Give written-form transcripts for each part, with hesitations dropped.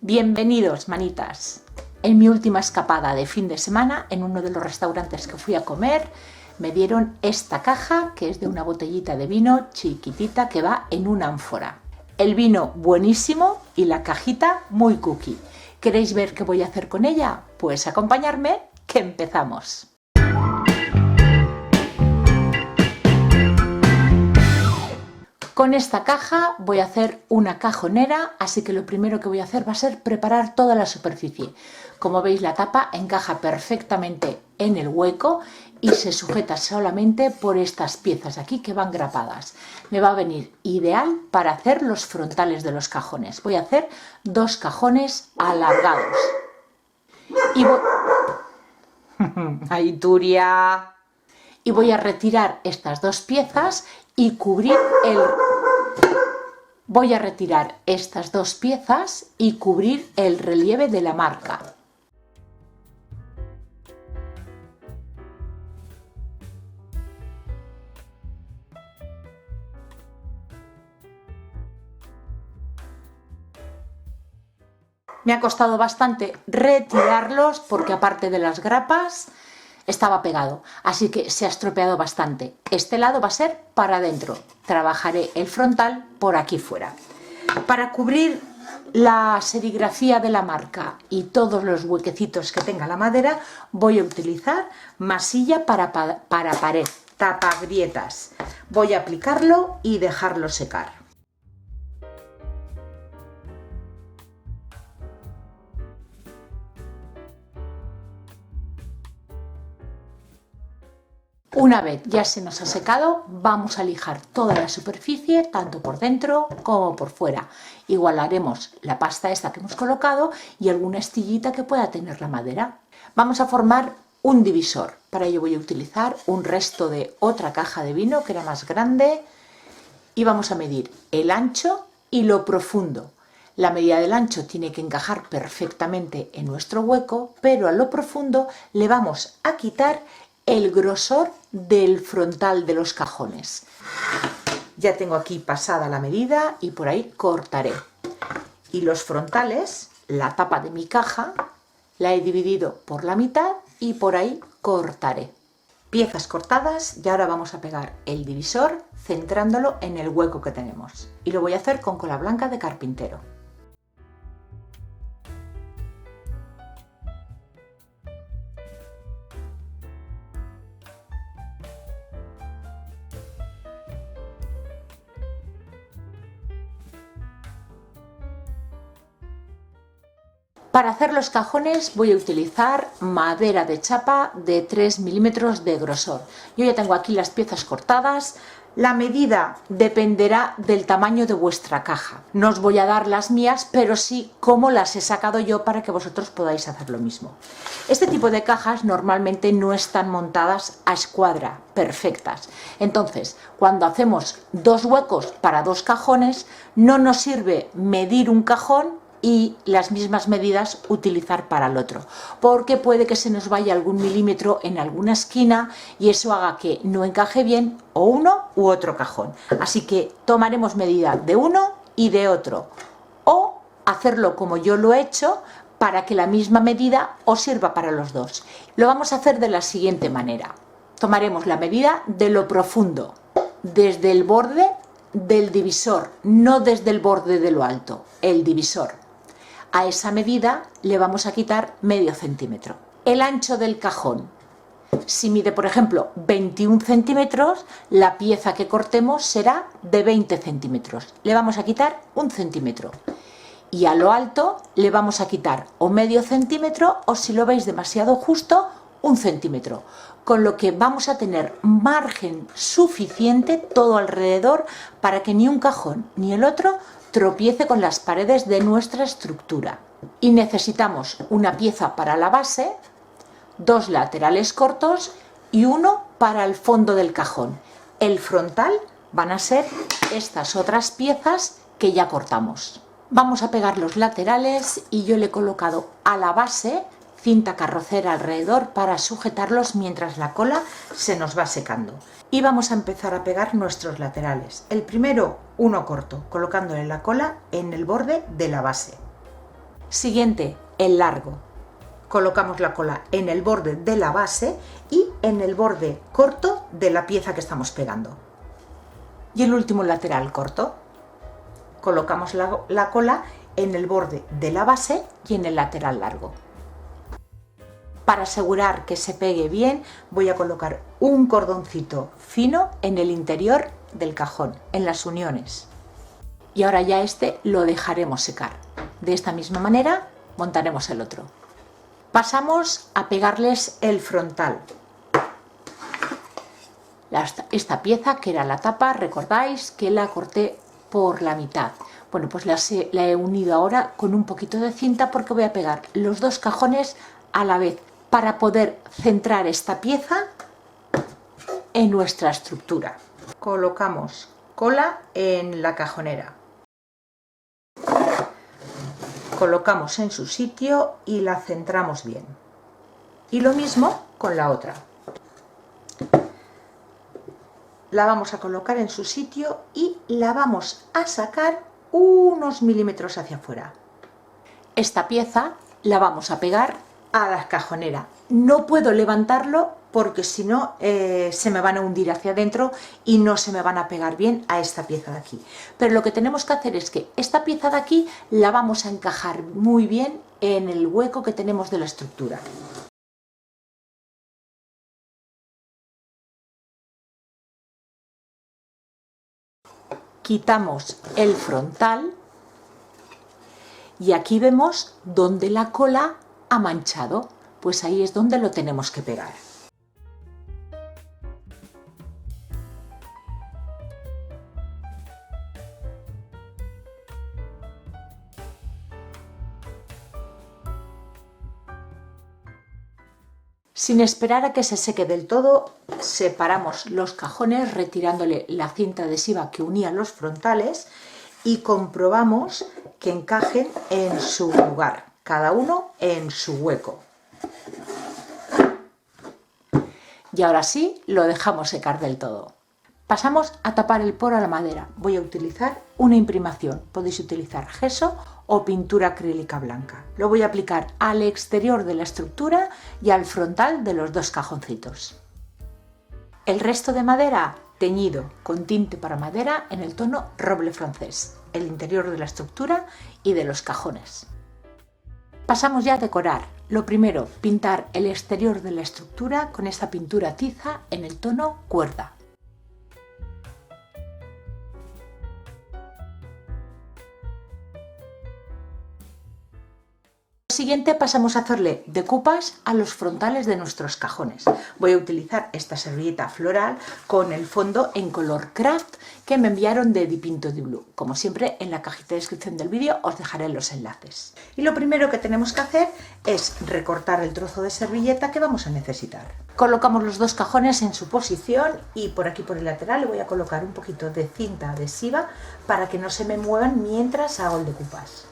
Bienvenidos, manitas. En mi última escapada de fin de semana, en uno de los restaurantes que fui a comer, me dieron esta caja, que es de una botellita de vino chiquitita que va en una ánfora. El vino buenísimo y la cajita muy cookie. ¿Queréis ver qué voy a hacer con ella? Pues acompañarme, que empezamos. Con esta caja voy a hacer una cajonera, así que lo primero que voy a hacer va a ser preparar toda la superficie. Como veis, la tapa encaja perfectamente en el hueco y se sujeta solamente por estas piezas de aquí que van grapadas. Me va a venir ideal para hacer los frontales de los cajones. Voy a hacer 2 cajones alargados. Y ¡Ay, Turia! Y voy a retirar estas 2 piezas y cubrir el... Voy a retirar estas 2 piezas y cubrir el relieve de la marca. Me ha costado bastante retirarlos porque aparte de las grapas estaba pegado, así que se ha estropeado bastante. Este lado va a ser para adentro. Trabajaré el frontal por aquí fuera. Para cubrir la serigrafía de la marca y todos los huequecitos que tenga la madera, voy a utilizar masilla para pared, tapagrietas. Voy a aplicarlo y dejarlo secar. Una vez ya se nos ha secado, vamos a lijar toda la superficie, tanto por dentro como por fuera. Igualaremos la pasta esta que hemos colocado y alguna astillita que pueda tener la madera. Vamos a formar un divisor. Para ello voy a utilizar un resto de otra caja de vino que era más grande y vamos a medir el ancho y lo profundo. La medida del ancho tiene que encajar perfectamente en nuestro hueco, pero a lo profundo le vamos a quitar el grosor del frontal de los cajones. Ya tengo aquí pasada la medida y por ahí cortaré. Y los frontales, la tapa de mi caja, la he dividido por la mitad y por ahí cortaré. Piezas cortadas y ahora vamos a pegar el divisor centrándolo en el hueco que tenemos. Y lo voy a hacer con cola blanca de carpintero. Para hacer los cajones voy a utilizar madera de chapa de 3 milímetros de grosor. Yo ya tengo aquí las piezas cortadas. La medida dependerá del tamaño de vuestra caja. No os voy a dar las mías, pero sí cómo las he sacado yo para que vosotros podáis hacer lo mismo. Este tipo de cajas normalmente no están montadas a escuadra, perfectas. Entonces, cuando hacemos 2 huecos para 2 cajones, no nos sirve medir un cajón y las mismas medidas utilizar para el otro, porque puede que se nos vaya algún milímetro en alguna esquina y eso haga que no encaje bien o uno u otro cajón. Así que tomaremos medida de uno y de otro, o hacerlo como yo lo he hecho para que la misma medida os sirva para los dos. Lo vamos a hacer de la siguiente manera. Tomaremos la medida de lo profundo, desde el borde del divisor, no desde el borde de lo alto, el divisor. A esa medida le vamos a quitar medio centímetro. El ancho del cajón, si mide por ejemplo 21 centímetros, la pieza que cortemos será de 20 centímetros. Le vamos a quitar 1 centímetro. Y a lo alto le vamos a quitar o medio centímetro o, si lo veis demasiado justo, 1 centímetro. Con lo que vamos a tener margen suficiente todo alrededor para que ni un cajón ni el otro tropiece con las paredes de nuestra estructura. Y necesitamos una pieza para la base, 2 laterales cortos y 1 para el fondo del cajón. El frontal van a ser estas otras piezas que ya cortamos. Vamos a pegar los laterales y yo le he colocado a la base cinta carrocera alrededor para sujetarlos mientras la cola se nos va secando. Y vamos a empezar a pegar nuestros laterales. El primero, uno corto, colocándole la cola en el borde de la base. Siguiente, el largo. Colocamos la cola en el borde de la base y en el borde corto de la pieza que estamos pegando. Y el último lateral corto. Colocamos la cola en el borde de la base y en el lateral largo. Para asegurar que se pegue bien, voy a colocar un cordoncito fino en el interior del cajón, en las uniones. Y ahora ya este lo dejaremos secar. De esta misma manera montaremos el otro. Pasamos a pegarles el frontal. Esta pieza, que era la tapa, recordáis que la corté por la mitad. Bueno, pues la he unido ahora con un poquito de cinta porque voy a pegar los dos cajones a la vez para poder centrar esta pieza en nuestra estructura. Colocamos cola en la cajonera. Colocamos en su sitio y la centramos bien. Y lo mismo con la otra. La vamos a colocar en su sitio y la vamos a sacar unos milímetros hacia afuera. Esta pieza la vamos a pegar a la cajonera. No puedo levantarlo porque si no se me van a hundir hacia adentro y no se me van a pegar bien a esta pieza de aquí. Pero lo que tenemos que hacer es que esta pieza de aquí la vamos a encajar muy bien en el hueco que tenemos de la estructura. Quitamos el frontal y aquí vemos donde la cola ha manchado, pues ahí es donde lo tenemos que pegar. Sin esperar a que se seque del todo, separamos los cajones retirándole la cinta adhesiva que unía los frontales y comprobamos que encajen en su lugar, cada uno en su hueco. Y ahora sí, lo dejamos secar del todo. Pasamos a tapar el poro a la madera. Voy a utilizar una imprimación. Podéis utilizar gesso o pintura acrílica blanca. Lo voy a aplicar al exterior de la estructura y al frontal de los dos cajoncitos. El resto de madera teñido con tinte para madera en el tono roble francés, el interior de la estructura y de los cajones. Pasamos ya a decorar. Lo primero, pintar el exterior de la estructura con esta pintura tiza en el tono cuerda. Siguiente pasamos a hacerle decoupage a los frontales de nuestros cajones. Voy a utilizar esta servilleta floral con el fondo en color craft que me enviaron de Dipinto di Blu. Como siempre, en la cajita de descripción del vídeo os dejaré los enlaces. Y lo primero que tenemos que hacer es recortar el trozo de servilleta que vamos a necesitar. Colocamos los dos cajones en su posición y por aquí por el lateral le voy a colocar un poquito de cinta adhesiva para que no se me muevan mientras hago el decoupage.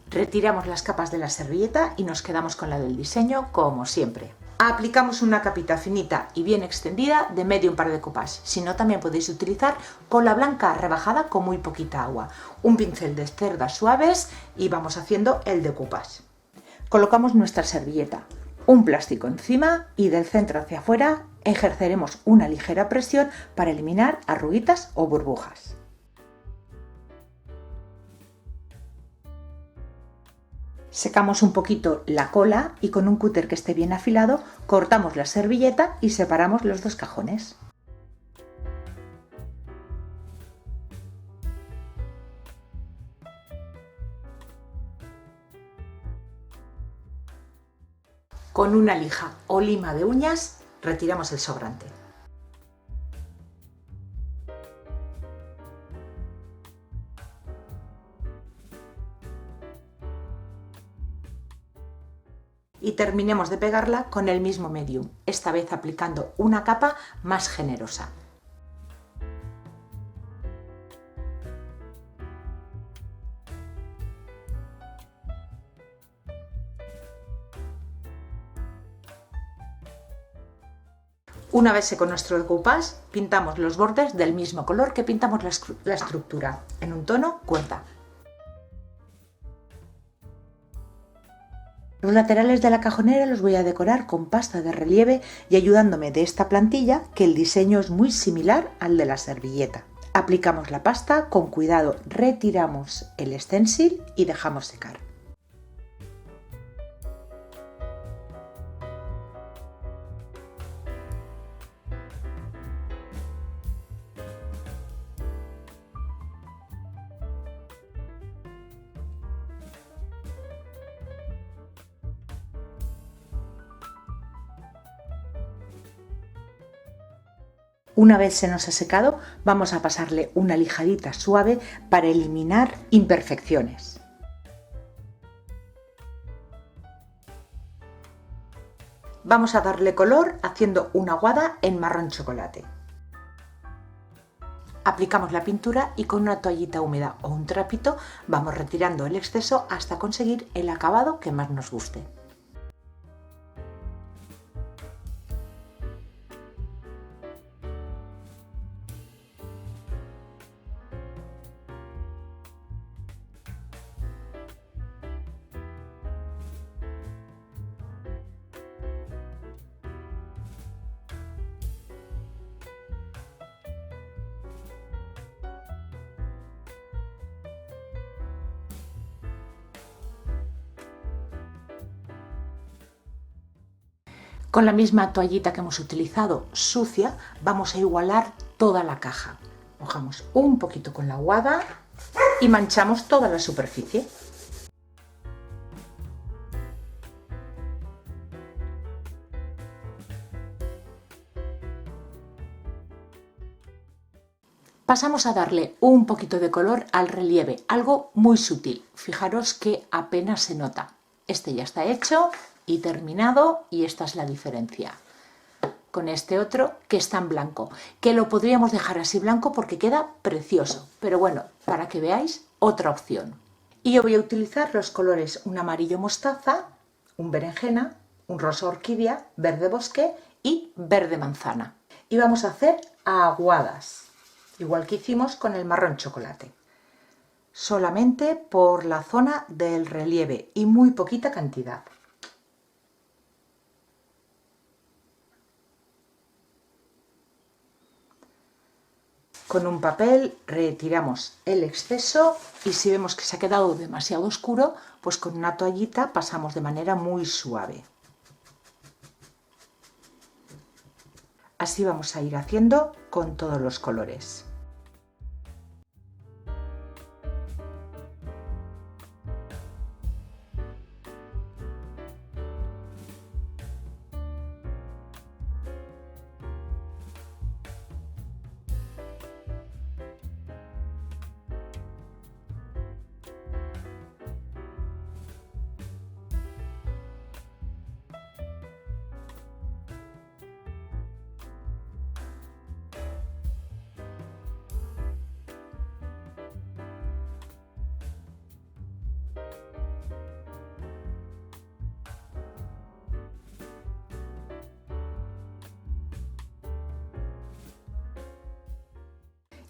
Retiramos las capas de la servilleta y nos quedamos con la del diseño como siempre. Aplicamos una capita finita y bien extendida de medium para decoupage. Si no, también podéis utilizar cola blanca rebajada con muy poquita agua. Un pincel de cerdas suaves y vamos haciendo el decoupage. Colocamos nuestra servilleta, un plástico encima y del centro hacia afuera ejerceremos una ligera presión para eliminar arruguitas o burbujas. Secamos un poquito la cola y con un cúter que esté bien afilado cortamos la servilleta y separamos los dos cajones. Con una lija o lima de uñas retiramos el sobrante. Y terminemos de pegarla con el mismo medium, esta vez aplicando una capa más generosa. Una vez seco nuestro decoupage, pintamos los bordes del mismo color que pintamos la estructura, en un tono cuerda. Los laterales de la cajonera los voy a decorar con pasta de relieve y ayudándome de esta plantilla, que el diseño es muy similar al de la servilleta. Aplicamos la pasta, con cuidado retiramos el stencil y dejamos secar. Una vez se nos ha secado, vamos a pasarle una lijadita suave para eliminar imperfecciones. Vamos a darle color haciendo una aguada en marrón chocolate. Aplicamos la pintura y con una toallita húmeda o un trapito vamos retirando el exceso hasta conseguir el acabado que más nos guste. Con la misma toallita que hemos utilizado sucia, vamos a igualar toda la caja. Mojamos un poquito con la aguada y manchamos toda la superficie. Pasamos a darle un poquito de color al relieve, algo muy sutil. Fijaros que apenas se nota. Este ya está hecho y terminado y esta es la diferencia con este otro que está en blanco, que lo podríamos dejar así blanco porque queda precioso, pero bueno, para que veáis otra opción. Y yo voy a utilizar los colores un amarillo mostaza, un berenjena, un rosa orquídea, verde bosque y verde manzana. Y vamos a hacer aguadas, igual que hicimos con el marrón chocolate, solamente por la zona del relieve y muy poquita cantidad. Con un papel retiramos el exceso y si vemos que se ha quedado demasiado oscuro, pues con una toallita pasamos de manera muy suave. Así vamos a ir haciendo con todos los colores.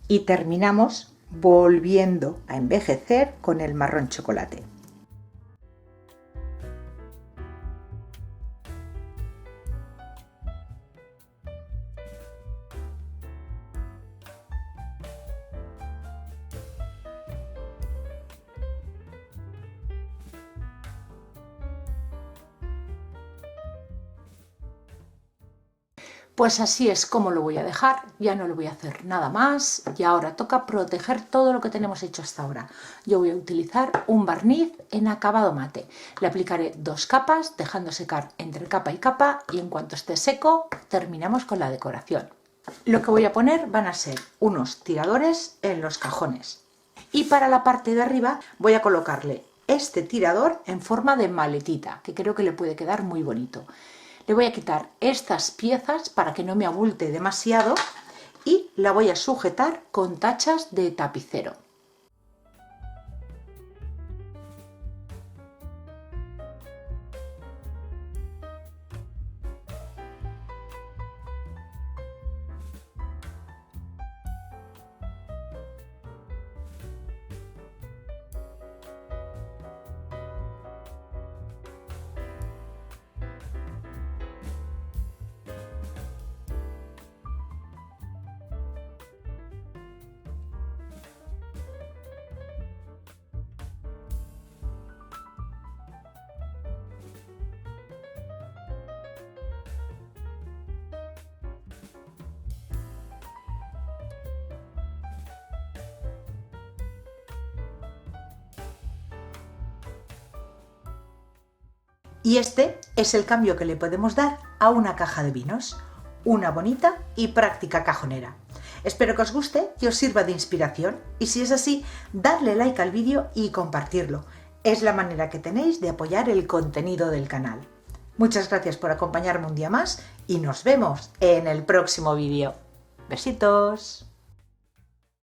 Y terminamos volviendo a envejecer con el marrón chocolate. Pues así es como lo voy a dejar, ya no le voy a hacer nada más y ahora toca proteger todo lo que tenemos hecho hasta ahora. Yo voy a utilizar un barniz en acabado mate. Le aplicaré 2 capas, dejando secar entre capa y capa y en cuanto esté seco terminamos con la decoración. Lo que voy a poner van a ser unos tiradores en los cajones y para la parte de arriba voy a colocarle este tirador en forma de maletita, que creo que le puede quedar muy bonito. Le voy a quitar estas piezas para que no me abulte demasiado y la voy a sujetar con tachas de tapicero. Y este es el cambio que le podemos dar a una caja de vinos, una bonita y práctica cajonera. Espero que os guste, que os sirva de inspiración y si es así, darle like al vídeo y compartirlo. Es la manera que tenéis de apoyar el contenido del canal. Muchas gracias por acompañarme un día más y nos vemos en el próximo vídeo. Besitos.